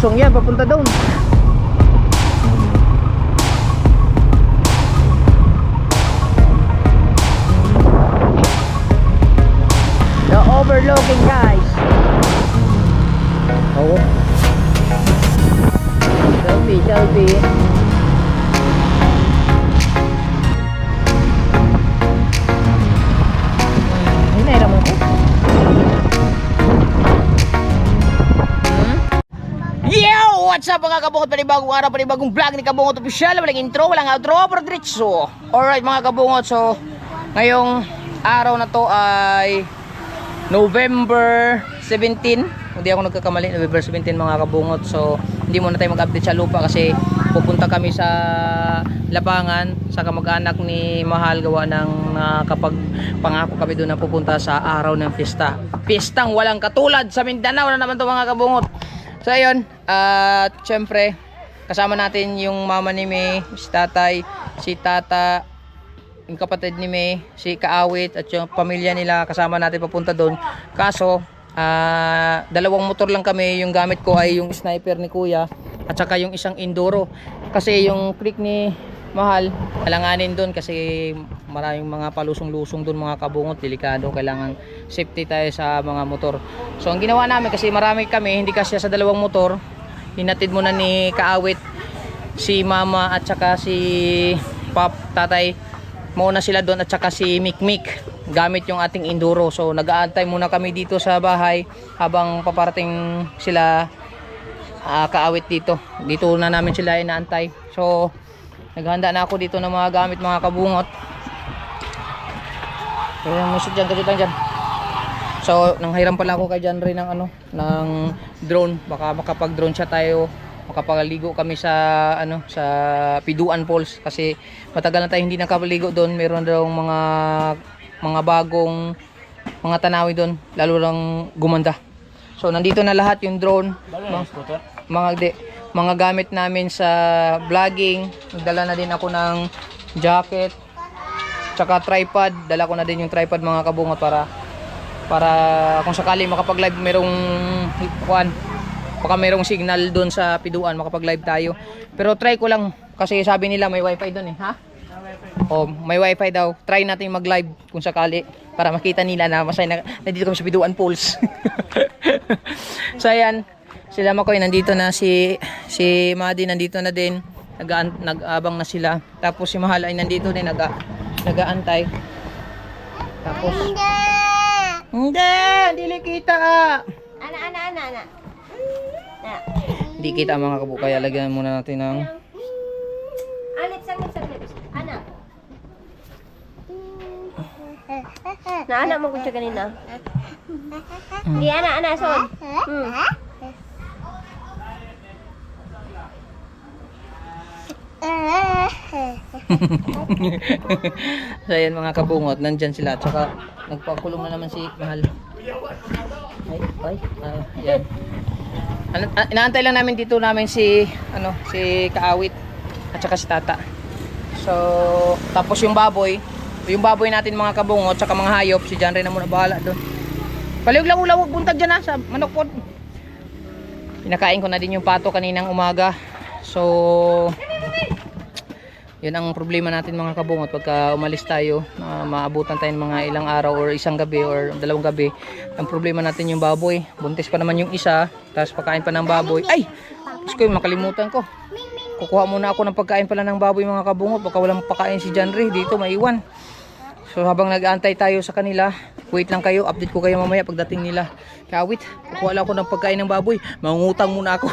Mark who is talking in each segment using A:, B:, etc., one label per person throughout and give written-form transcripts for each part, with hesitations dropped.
A: Lusong yan, papunta doon. The overlooking, guys. Oh. Selfie, selfie. Hinay naman ko. Yo! What's up mga kabungot? Panibagong araw, panibagong vlog ni Kabungot Official. Walang intro, walang outro, pero diretso. Alright mga kabungot, so ngayong araw na to ay November 17. Hindi ako nagkakamali, November 17 mga kabungot. So hindi muna tayo mag-update sa lupa kasi pupunta kami sa Lapangan sa kamag-anak ni Mahal, gawa ng kapag pangako kami doon na pupunta sa araw ng pista. Pistang walang katulad sa Mindanao na naman to mga kabungot. So ayun, at syempre kasama natin yung mama ni May, si tatay, si tata, yung kapatid ni May, si Kaawit at yung pamilya nila, kasama natin papunta doon. Kaso dalawang motor lang kami, yung gamit ko ay yung sniper ni kuya at saka yung isang enduro, kasi yung creek ni Mahal alanganin doon kasi maraming mga palusong-lusong doon mga kabungot, delikado, kailangan safety tayo sa mga motor. So ang ginawa namin, kasi marami kami, hindi kasi sa dalawang motor, hinatid muna ni Kaawit si mama at saka si pap, tatay, mauna sila doon, at saka si Mikmik gamit yung ating enduro. So nag-aantay muna kami dito sa bahay habang paparating sila Kaawit dito. Dito na namin sila inaantay. So naghanda na ako dito ng mga gamit mga kabungot. Kaya musik dyan, kasi dyan. So nanghiram pala ako kay John rin ng ng drone. Baka makapag drone siya tayo, makapaligo kami sa sa Piduan Falls, kasi matagal na tayo hindi nakapaligo doon. Meron daw mga bagong mga tanawi doon, lalo lang gumanda. So nandito na lahat yung drone, mga gamit namin sa vlogging. Nagdala na din ako ng jacket tsaka tripod. Dala ko na din yung tripod mga kabungot para kung sakali makapag-live, merong baka merong signal doon sa Piduan, makapag-live tayo. Pero try ko lang kasi sabi nila may wifi doon ha? Oh, may wifi daw. Try natin mag-live kung sakali para makita nila na masaya na nandito kami sa Piduan Falls. So ayan, sila Makoy nandito na, si Madi nandito na din, nag-abang na sila. Tapos si Mahal ay nandito din, nag-aantay. Tapos hindi kita.
B: Ana.
A: Hindi kita mga kabu, kaya lagyan muna natin ng
B: Saglit. Ana. Ana mo kung siya kanina. Di ana son.
A: So ayan mga kabungot, nandyan sila. Tsaka nagpakulong na naman si Mahal. Yan. Inaantay lang namin dito si Kaawit at saka si tata. So tapos yung baboy natin mga kabungot, tsaka mga hayop, si John rin na muna bahala doon. Paliwag lang ulawag buntag dyan sa manok pod. Pinakain ko na din yung pato kaninang umaga. So yun ang problema natin mga kabungot, pagka umalis tayo, maabutan tayo ng mga ilang araw or isang gabi or dalawang gabi. Ang problema natin yung baboy, buntis pa naman yung isa, tapos pagkain pa ng baboy. Ay! Tapos ko makalimutan ko, kukuha muna ako ng pagkain pala ng baboy mga kabungot, baka walang pagkain si Janry dito, maiwan. So habang nag-aantay tayo sa kanila, wait lang kayo, update ko kayo mamaya pagdating nila. Kaawit, kukuha lang ako ng pagkain ng baboy, mangungutang muna ako.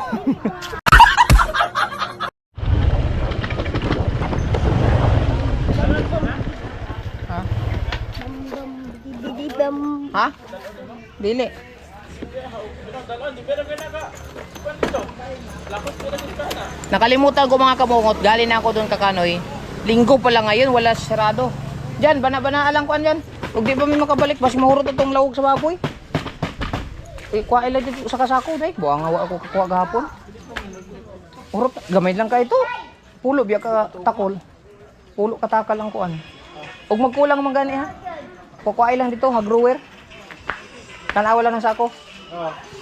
A: Ha? Dili. Nakalimutan ko mga kabungot, galing na ako doon kakanoy. Linggo pala ngayon, wala sarado. Diyan, bana alang kuan diyan. Ug di ba mi makabalik, basi mahurot itong lawog sa baboy. Kuha ila dito sa kasako day. Buang awa ako kuha gahapon. Urot, gamay lang ka ito. Pulo biya ka takol. Pulo katakal ang kuan. Ug magkulang man gani ha. Kukuha lang dito, haggrower. Tanawa lang ng sako.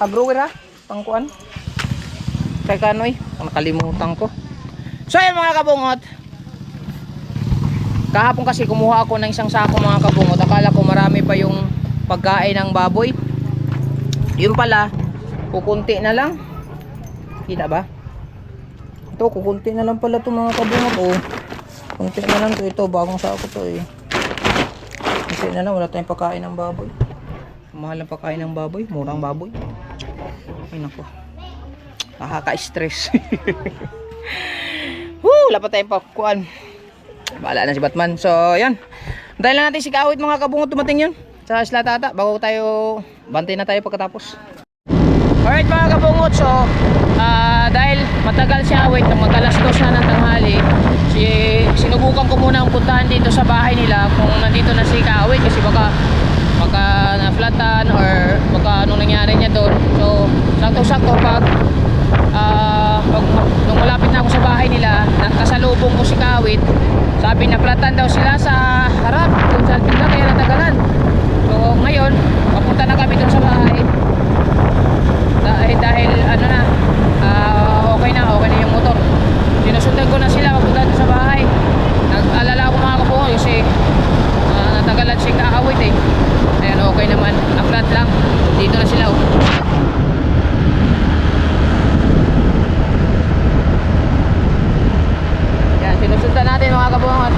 A: Haggrower ha, pangkuan. Kay Kanoy, nakalimutan ko. So ayan mga kabungot. Kahapon kasi kumuha ako ng isang sako mga kabungot. Akala ko marami pa yung pagkain ng baboy. Yun pala, kukunti na lang. Kita ba? Ito, kukunti na lang pala ito mga kabungot. Oh, kunti na lang ito. Ito, bagong sako to eh. Kunti na lang, wala tayong pagkain ng baboy. Mahal ang pagkain ng baboy, murang baboy. Ay nako. Nakaka-stress. Woo, wala pa tayong pakuan. Bahala na si Batman. So, yan. Dahil lang natin si Kawit mga kabungot dumating yun. Sa Isla Tata. Bago tayo, bantay na tayo pagkatapos. Alright mga kabungot. So, dahil matagal si Kawit, mag-alas 2 na ng tanghali, sinubukan ko muna ang puntahan dito sa bahay nila kung nandito na si Kawit. Kasi baka na-flatan or baka anong nangyari niya doon. So, sakto-sakto nung malapit na ako sa bahay nila, nakasalubong ko si Kawit. Sabi na flatan daw sila sa harap doon sa tinda kaya natagalan. So ngayon papunta na kami doon sa bahay dahil ano na, okay na yung motor. Sinusundan ko na sila papunta doon sa bahay. Nag-alala ako mga kabungot kasi natagalan si Kawit eh. Ayan, okay naman, flat lang. Dito na sila oh. Sinusundan natin mga kabungot.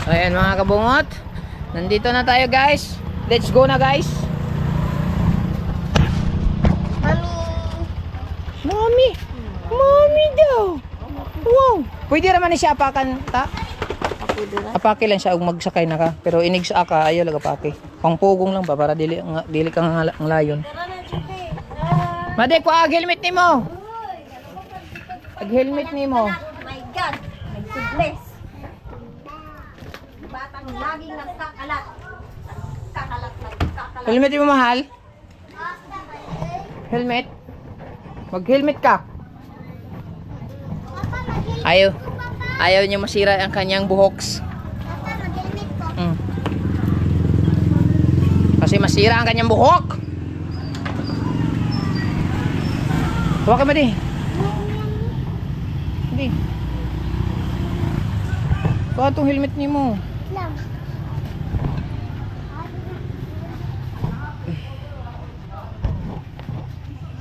A: Ayan mga kabungot, nandito na tayo guys. Let's go na guys. Mommy daw. Wow, pwede naman ni siya apakan ta. Apake lang siya ug magsakay na ka. Pero inig sa aka ayaw laga apake. Pangpugong lang ba para dili kang ang layon. Madek pa helmet nimo. Ag helmet nimo.
B: My God, my goodness. Batang laging nagkakalat.
A: Helmet mo mahal? Helmet? Mag-helmet ka. Ayaw niya masira ang kanyang buhoks. Kasi masira ang kanyang buhok. Huwag ka ba di? Hindi. Kuha itong helmet niyo mo.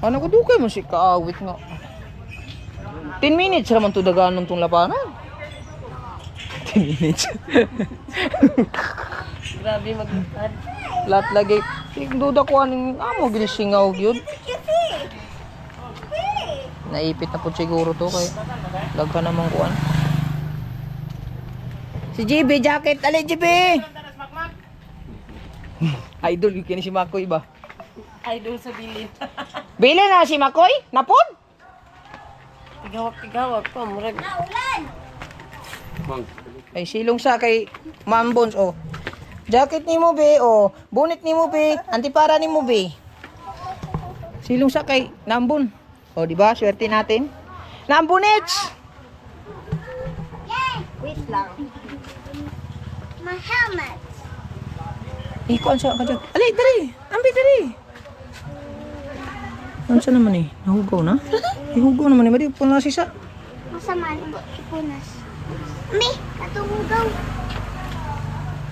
A: Ano ko dukay mo si Kaawit nga. 10 minutes naman to daganon tong labanan. 10 minutes.
B: Grabe maglakad.
A: Lat lagi. Duda ko aning amo ginisingaw gyud. Naipit na po siguro to kay daghan namang kuan. Si JB jacket, ali JB. Idol yung kini si Makoy ba?
B: Idol sa bilin.
A: Bili na si Makoy? Napod?
B: Tigawak pa, murag.
A: Ay, silong sa kay Ma'am Bones, oh. Jacket ni mo, be, oh. Bonnet ni mo, be. Antipara ni mo, be. Silong sa kay Nambon. Oh, di ba? Swerte natin. Nambonets!
B: Wait lang.
C: My helmet.
A: Ikuan sa ka dyan. Ali, dali. Ambi, dali. Ano sa naman eh? Nahugaw na? Ihugaw naman eh. Madi, pula sisa.
C: Masama po, ipunas. Mi, katungugaw.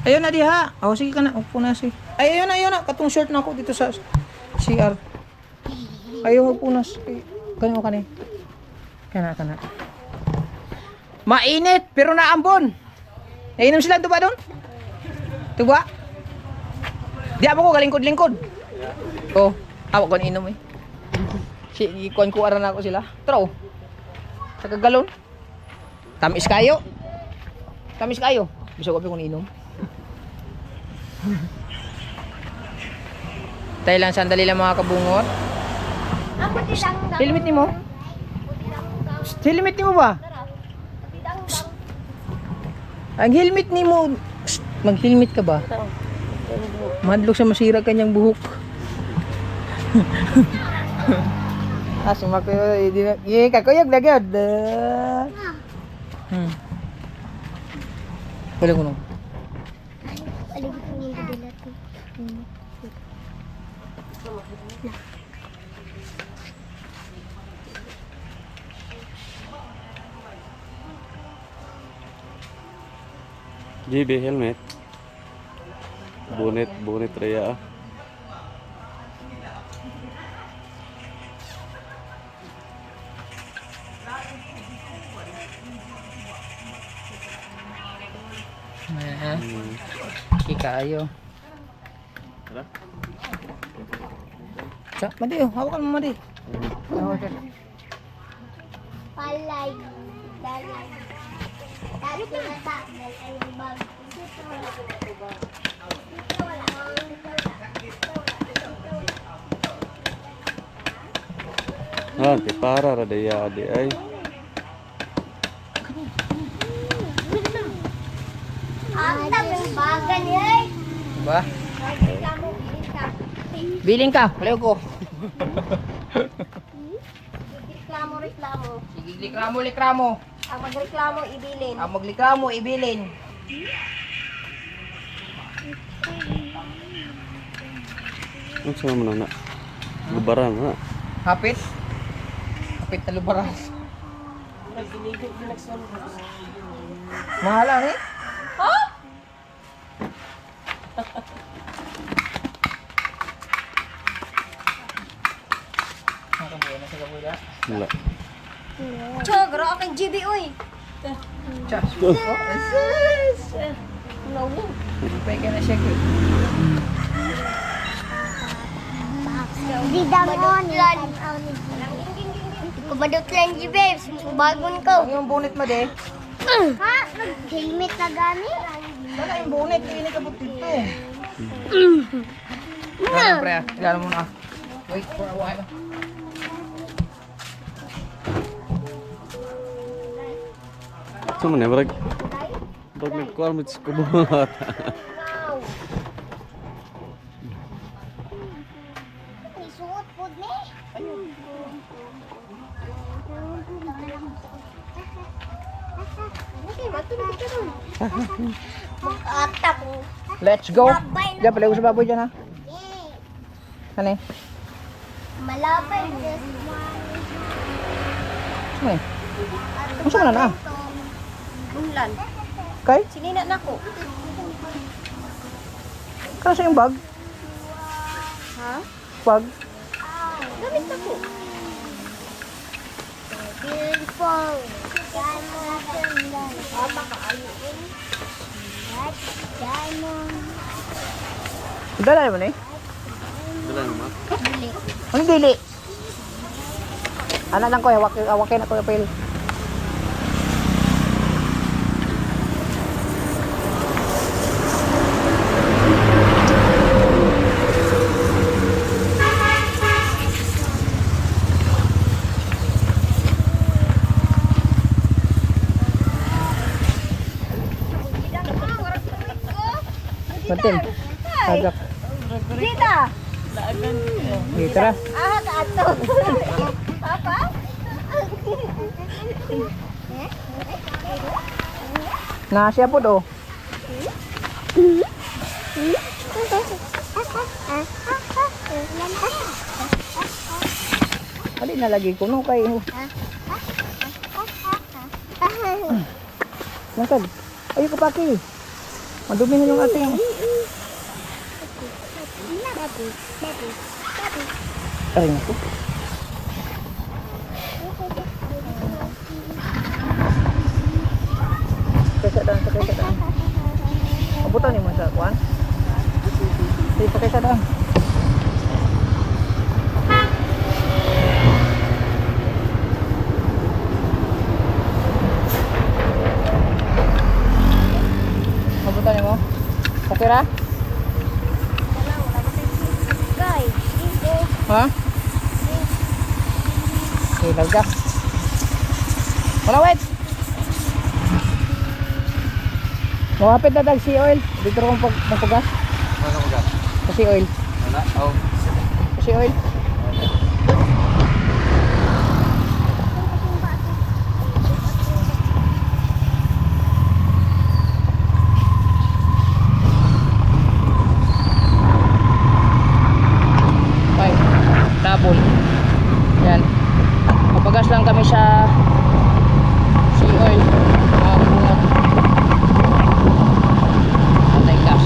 A: Ayun na diha. Oh, sige ka na. Upo na si. Ay, ayun na. Katong shirt na ako dito sa CR. Ayaw punas. Kanyo ka ni. Kana. Mainit, pero naambon. Nainom sila tuba doon? Tuba? Di ako ko galingkod-lingkod. Oh, awak ko inom eh. Si ikuan ko aran ako sila. Tro. Sa kagalon. Tamis kayo. Bisa ko pa kung inom. Tayo lang, sandali lang mga kabungot.
C: Ako tilang
A: Helmet ni mo? Helmet ni mo ba? Ang helmet ni mo, mag-helmet ka ba? Madlok sa masira kanyang buhok. Asi makayo di kakuyog dagad. Wala ko no.
C: Aligid ko yung dilat.
D: GB helmet. Bonnet raya.
A: Kikayo. Sa, madi oh, hawakan mo madi. Hawakan.
C: Palay. Dalay. Dali ka na ta. Dalay yung bag.
D: Para radaya adi ay.
C: Ang tamang bagan eh.
A: Ba? Biling ka, wala ko.
B: Reklamo.
A: Sige, likramo.
B: Ang magreklamo, ibilin.
A: Ang maglikramo, ibilin.
D: Ano sa naman na? Lubaran ha.
A: Hapit na lubaran. Mahala eh.
D: Wala.
B: Chogro, aking GB, uy.
A: Chas. Oh,
B: Nawin.
A: pwede na siya.
C: Di damon. Kumadot lang di babes. Bagon ko.
A: Ang yung bonnet mo de.
C: Ha? Nag-helmet na gani?
A: Wala yung bonnet, hindi ka butit to. Ano pre, ilala mo na. Wait for a while.
D: Sa man brag. Brag nagkuan mo sa kubuhat.
C: Isuot po ni.
B: Okay, matulog ka doon.
C: Mag-atap.
A: Let's go. Diyan, pala ko sa baboy dyan ha. Ano eh?
C: Malapay.
A: Ano eh? Ano sa na?
B: Bunlan.
A: Kay?
B: Sinina na ko.
A: Kano sa yung bag?
B: Ha?
A: Bag?
B: Gamit na ko.
C: Beautiful. Diamond.
A: Dala mo na eh?
D: Dala naman.
A: Ano dili? Ano lang ko, hawakin ako yung pil. Matin. Tagak.
B: Dita!
A: Dito na.
B: Ah, kaato. Papa?
A: Nasya po do. Ali nalagi ko no kay. Nasad. Ayo ko paki. Madumi na yung ating. Ay nako. Kaysa daan. Abutan ni mo sa kuan. Sige, pakai sa daan. Abutan ni mo. Okay ra?
C: Guys, dito.
A: Ha? Ilaw ka. Wala wait. Mawapit na dag si oil. Dito kong pagpagas.
D: Ano ka?
A: Kasi oil.
D: Ano? Oh.
A: Kasi oil. Okay. Double. Yan. Papagas lang kami sa sea oil. Mga bungot. Patay gas.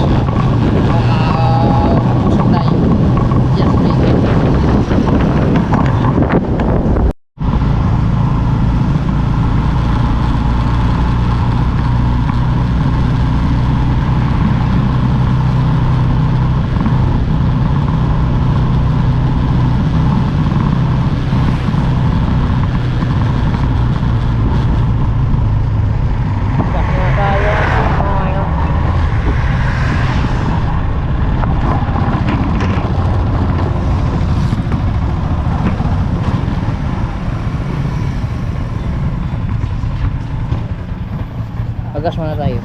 A: Pusok tayo. Just make it. Gas na tayo. Ano? Pagas muna tayo.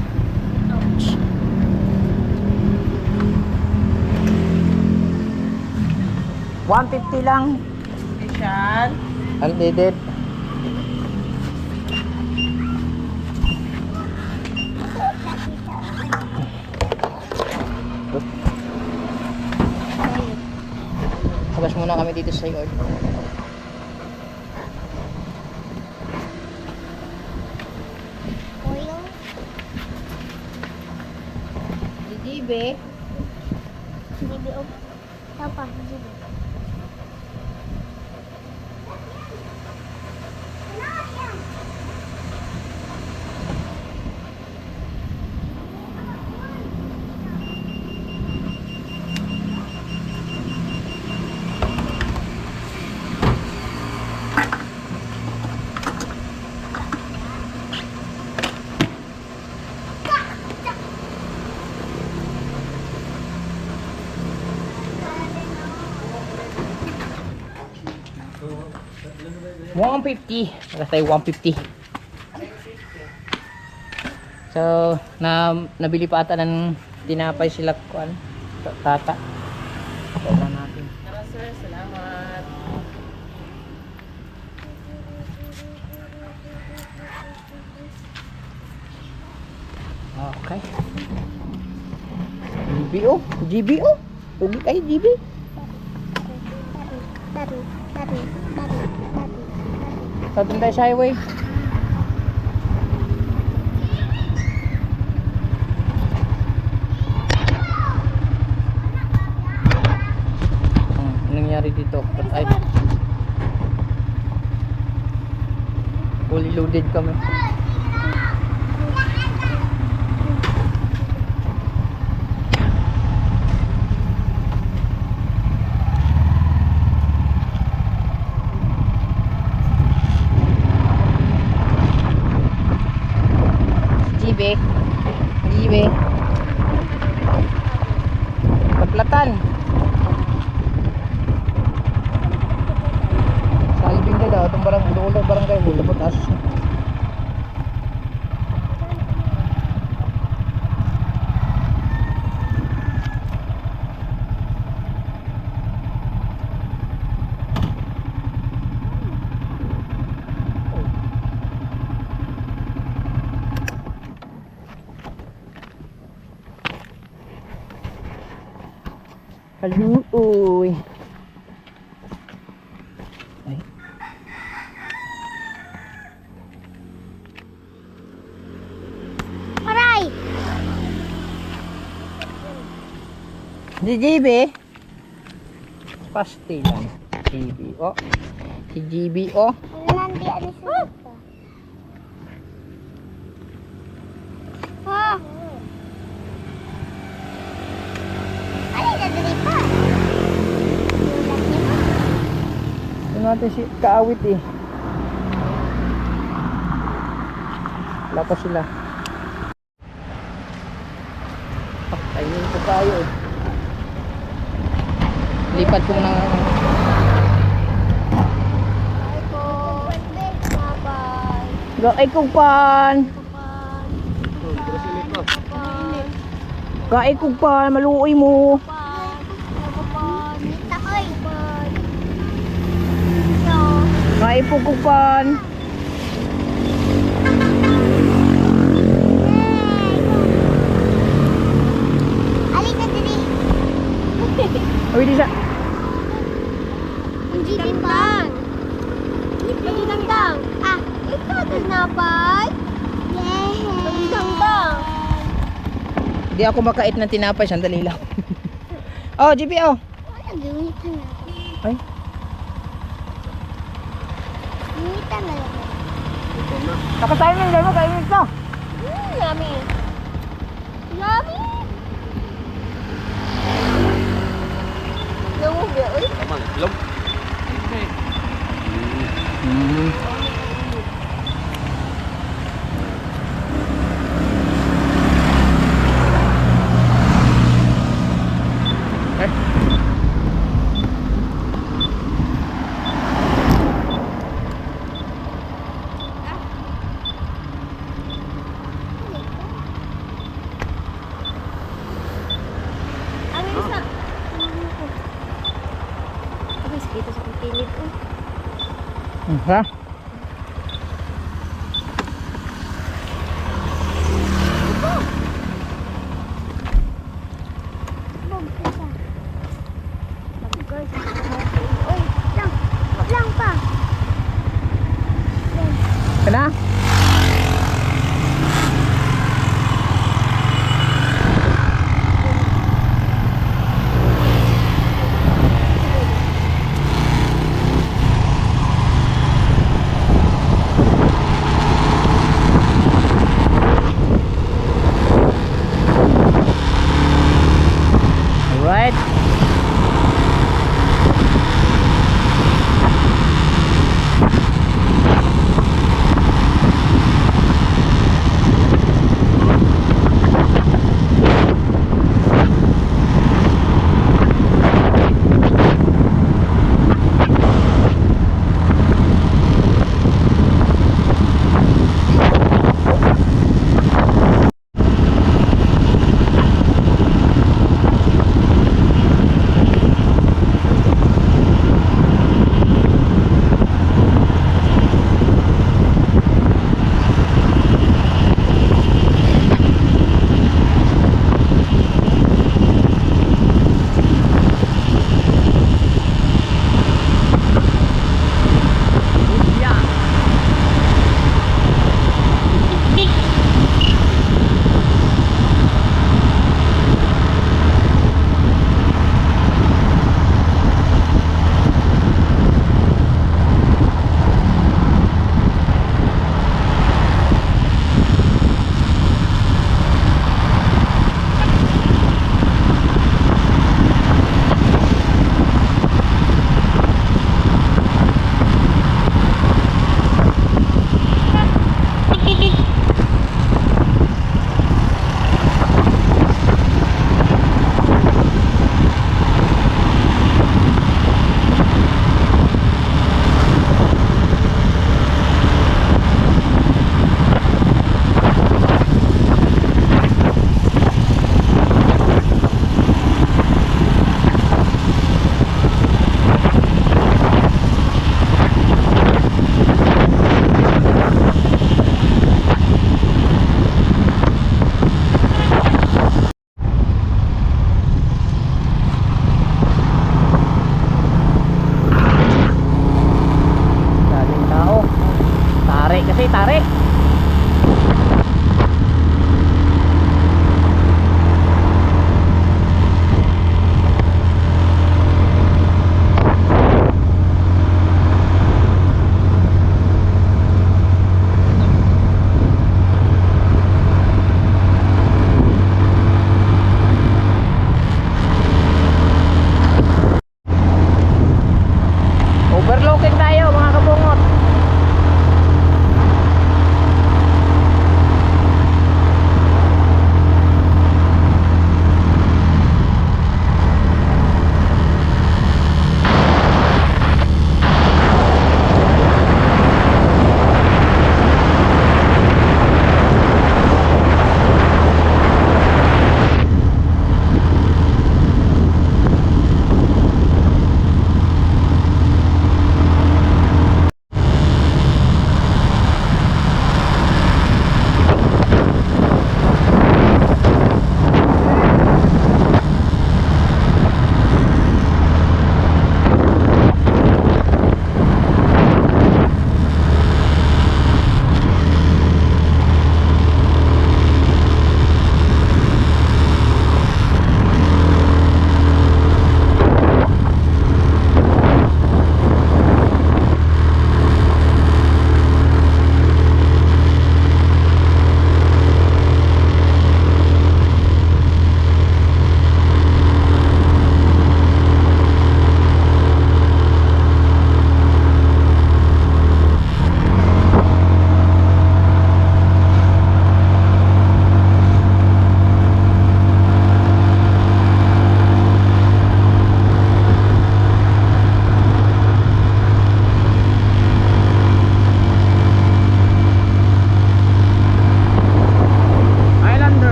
A: $150 lang. Unleaded. Pagas muna kami dito sa yard.
C: Oil.
B: Jibe.
C: Bibi, oh. Apa? Bibi.
A: $150. Pagas tayo $150. So, nabili pa ata ng tinapay sila kuan. Tata. Tignan natin.
B: Tara sir, salamat.
A: Okay. GBO. GBO. Tugi kayo GB.
C: Baru, baru, baru, baru.
A: Sa doon tayo sa highway. Anong nangyari dito? Ay, fully loaded kami. Jibe. Jibe. Paplatan. Salbing na daw itong barangay hula butas. Haluoy. Ay.
C: Aray!
A: Si GB. Pastil lang. GB. Oh. Si GB. Oh.
C: Nanti ada suka. Ah. Alin na dari pa?
A: Ito natin si kaawit eh. Wala pa sila. Ayun ko tayo eh. Lipat ko ng Gaay kong pan. Gaay kong pan, maluoy mo. Gaay po kong pan.
C: Alin na dari?
A: Uy, di sa.
C: Hindi tang. Hindi tang. Ah, ito tinapay. Yeah. Hindi tang.
A: Di ako makait ng tinapay, sandali lang. Oh, GP oh.
C: Ano gawin ka na?
A: Ay,
C: Gawin na lang.
A: nakatayo na yung kainin ito.
B: Yummy. Yummy. Nangubi, uy.
D: Tama, ilog.
B: Ang isa. Ang isa dito sa pilit.
A: Ha?
C: Uy, lang pa.
A: Kana? Alright. tarik. Overlooking tayo mga kabungot.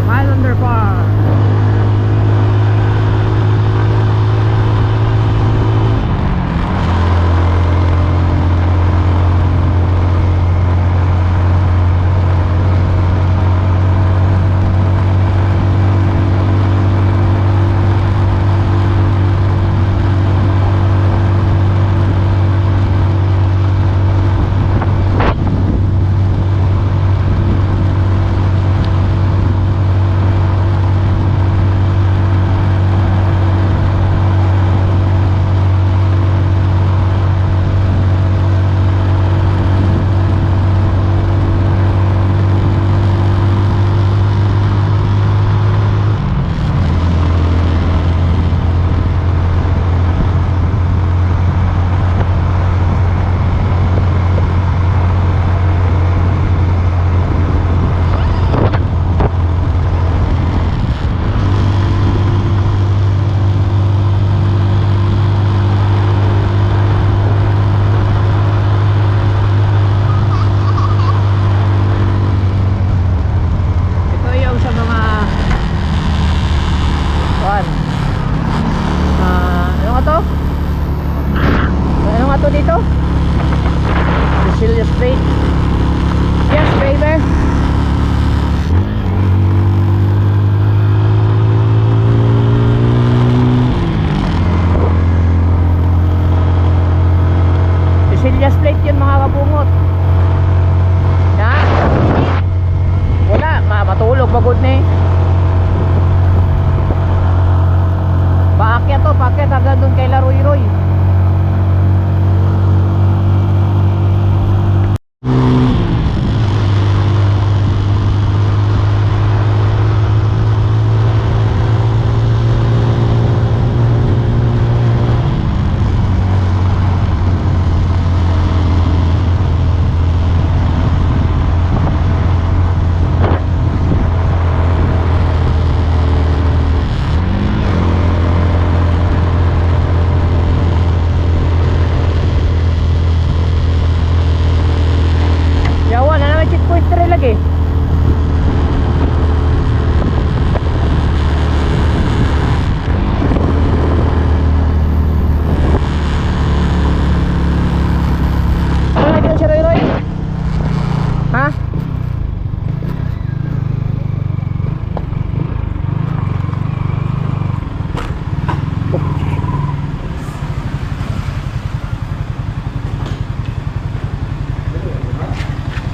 A: Highlander Park.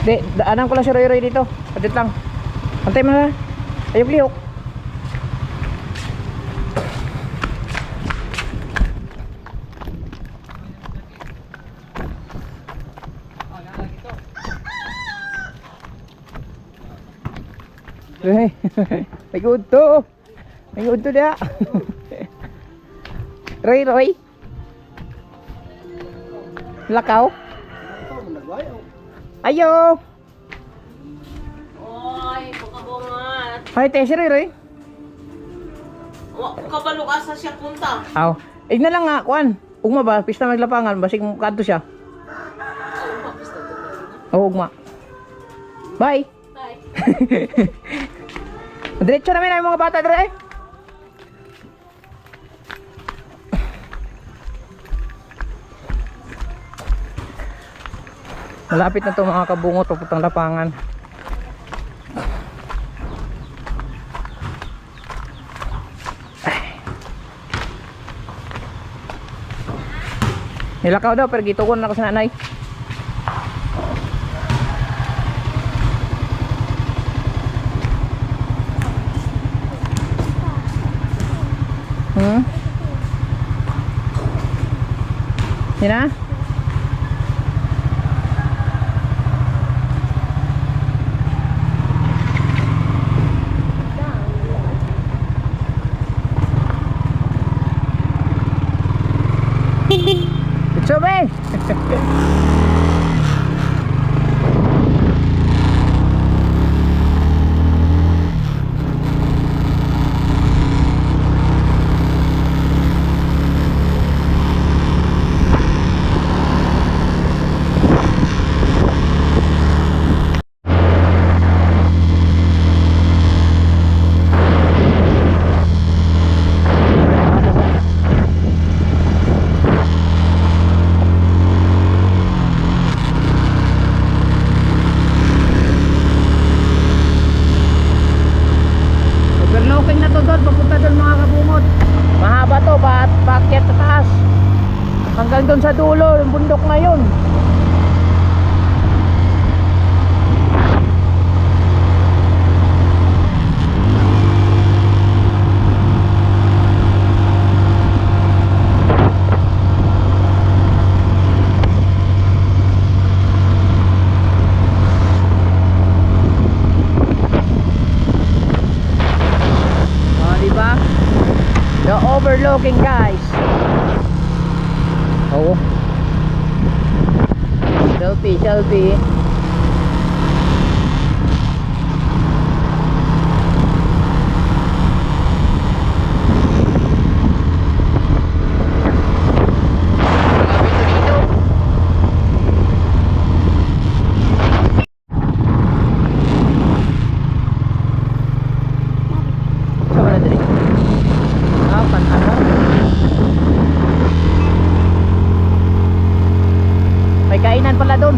A: Di, daanan ko lang si Roy Roy dito. Padit lang. Antay mo na. Ayok lihok. Hey, may udto. May udto dia. Roy Roy. Lakaw. Ayo.
B: Oy, pagkabungat.
A: Hay, te si Roy Roy.
B: Kabalo ka sa siya punta.
A: Aw. Igna lang nga, kuan. Ugma ba, pista maglapangan, basig kadto siya. Oo, ugma. Bye.
B: Bye.
A: Diretso namin ang mga bata dire. Malapit na to mga kabungot, papuntang lapangan. Nilakaw daw, pero gitukon na ako sa nanay. Yan na? Sobe! Overlooking na to doon, papunta doon mga kabungot. Mahaba to, paakyat sa taas. Hanggang doon sa dulo, yung bundok na yun. Diba? The overlooking guys. Oh. Selfie, selfie. May kainan pala doon.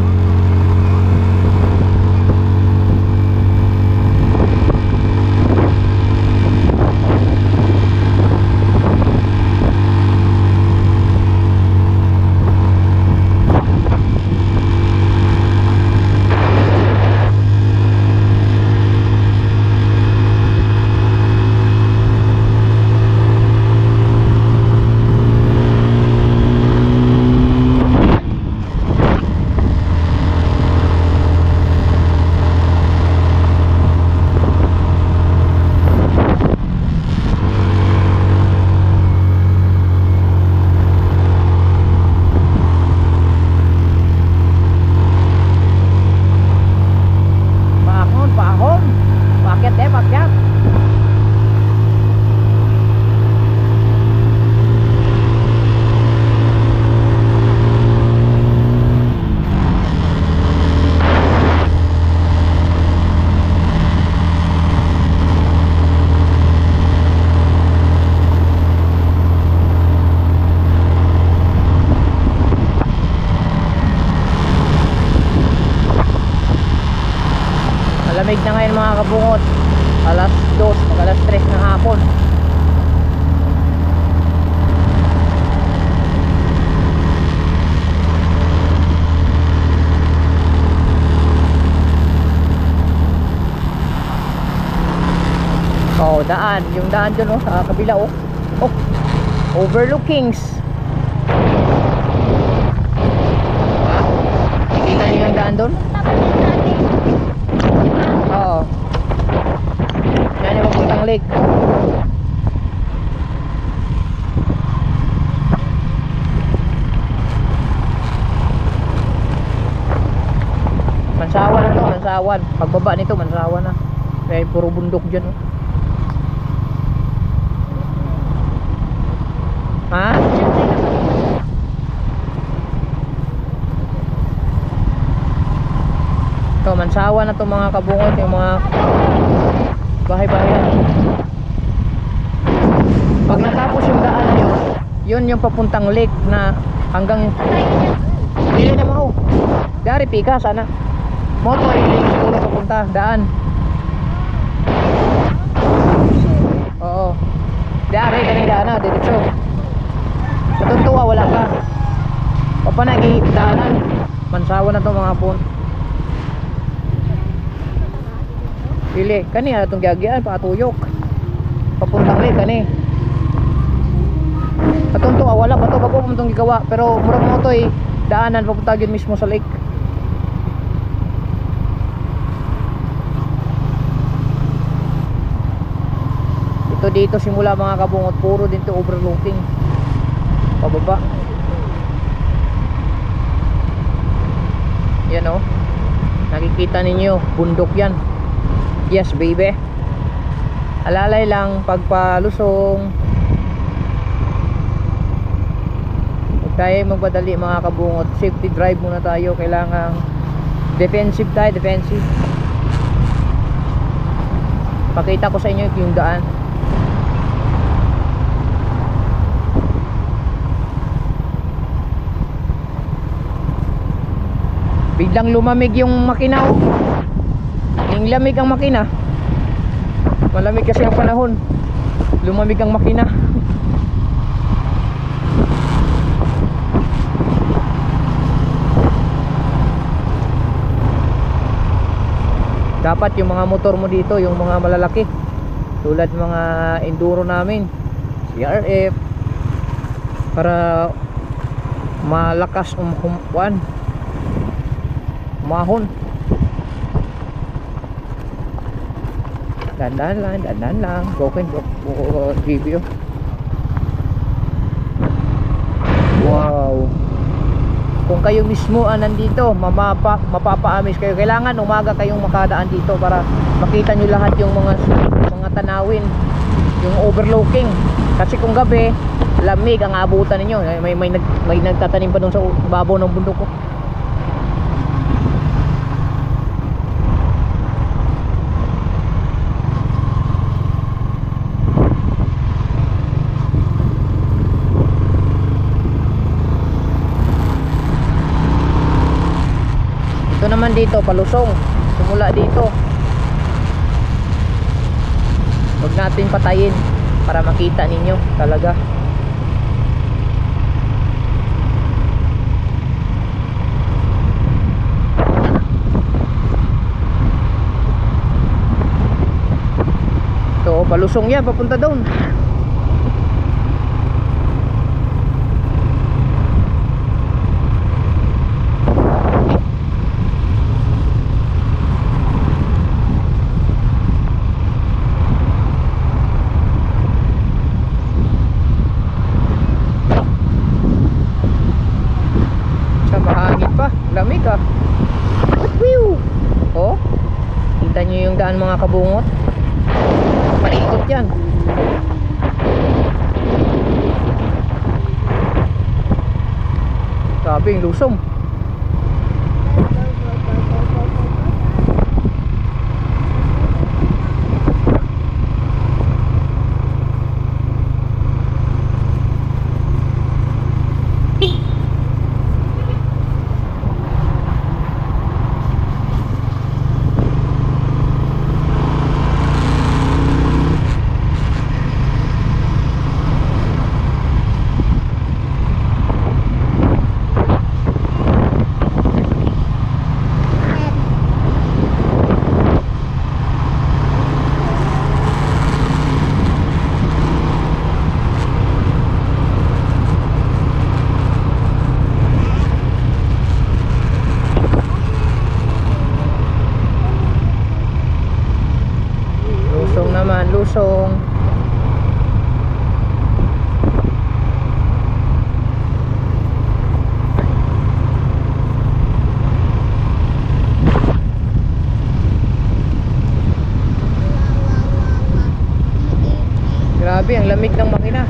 A: Malamig na ngayon mga kabungot. Alas 2, mag alas 3 ng hapon. daan. Yung daan dyan, oh, sa kabila, oh. Oh, overlookings. Kita niyo yung daan doon? Oo. Yan yung papuntang lake. Mansawan na to, Mansawan. Pagbaba nito, Mansawan na. Kaya puro bundok dyan, oh. Ha? Ito, Mansawan na to mga kabungot, yung mga bahay-bahayan. Pag natapos yung daan na yun yung papuntang lake na hanggang hindi na mo. Dari pika sana. Moto ay siguro papunta daan. Oo. Dari ganing daan na diretso. Katuntua wala ka. Papanagi daanan. Mansawan na to mga pun. Pili kani atong giagian patuyok. Papuntang lake kani. Katuntua wala pa to bago mo tong gigawa pero murag mo to ay daanan papunta gyud mismo sa lake. Dito simula mga kabungot, puro dito overlooking pababa. Yan o, nakikita ninyo bundok yan. Yes baby, alalay lang pagpalusong. Huwag tayo magpadali mga kabungot, safety drive muna tayo. Kailangan defensive tayo, defensive. Pakita ko sa inyo yung daan. Biglang lumamig yung makina, oh. Yung lamig ang makina. Malamig kasi ang panahon. Lumamig ang makina. Dapat yung mga motor mo dito, yung mga malalaki, tulad mga enduro namin, CRF, para malakas umahon. Dandan lang broken review. Wow, kung kayo mismo nandito, mapapaamis kayo. Kailangan umaga kayong makadaan dito para makita nyo lahat yung mga tanawin, yung overlooking. Kasi kung gabi lamig ang abutan ninyo. May nagtatanim pa doon sa babaw ng bundok ko. Ito naman dito, palusong. Simula dito. Huwag natin patayin para makita ninyo talaga. Ito, palusong yan, papunta doon. Lamig ah. Oh, kita nyo yung daan mga kabungot. Paikot yan. Sabi yung lusong. lusong. Grabe, ang lamig ng makina.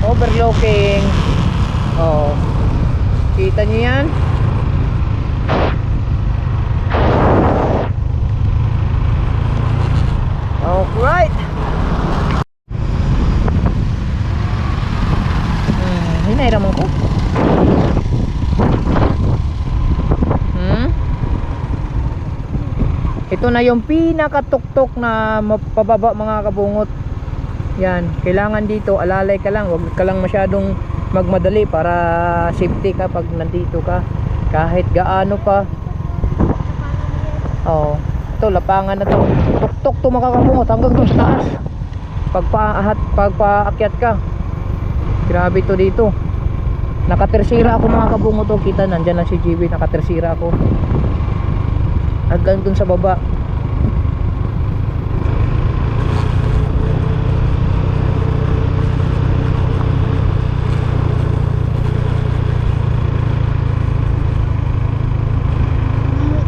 A: Overlooking. Oh. Kita niyo yan? Alright. Hinay naman ko. Ito na yung pinakatuktok na pababa mga kabungot. Yan, kailangan dito alalay ka lang, huwag ka lang masyadong magmadali para safety ka pag nandito ka. Kahit gaano pa. Oh, ito lapangan na to. Tuktok to mga kabungot hanggang doon sa taas. Pagpaakyat ka. Grabe to dito. Nakatersira ako mga kabungot to. Kita nandyan lang si GB, nakatersira ako. Hanggang dun sa baba.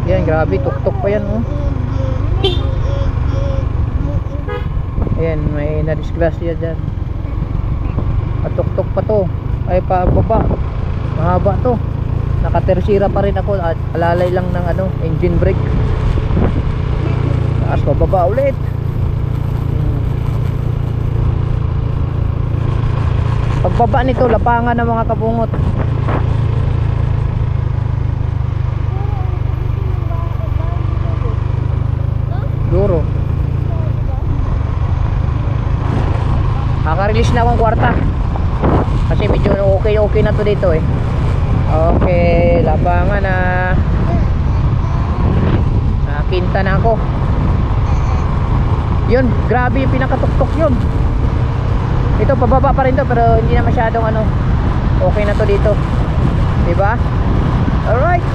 A: Yan, grabe, tuktok pa yan, oh. Ayan, may na-disgrasya dyan. Patuktok pa to. Ay, pababa. Mahaba to. Nakatersira pa rin ako at alalay lang ng ano, engine brake. Taas bababa ulit. Pagbaba nito lapangan ng mga kabungot. Duro. Naka-release na akong kwarta. Kasi medyo okay na to dito eh. Okay, labangan na. Nakinta na ako. Yun, grabe yung pinakatuktok yun. Ito, pababa pa rin to, pero hindi na masyadong ano. Okay na to dito. Diba? Alright.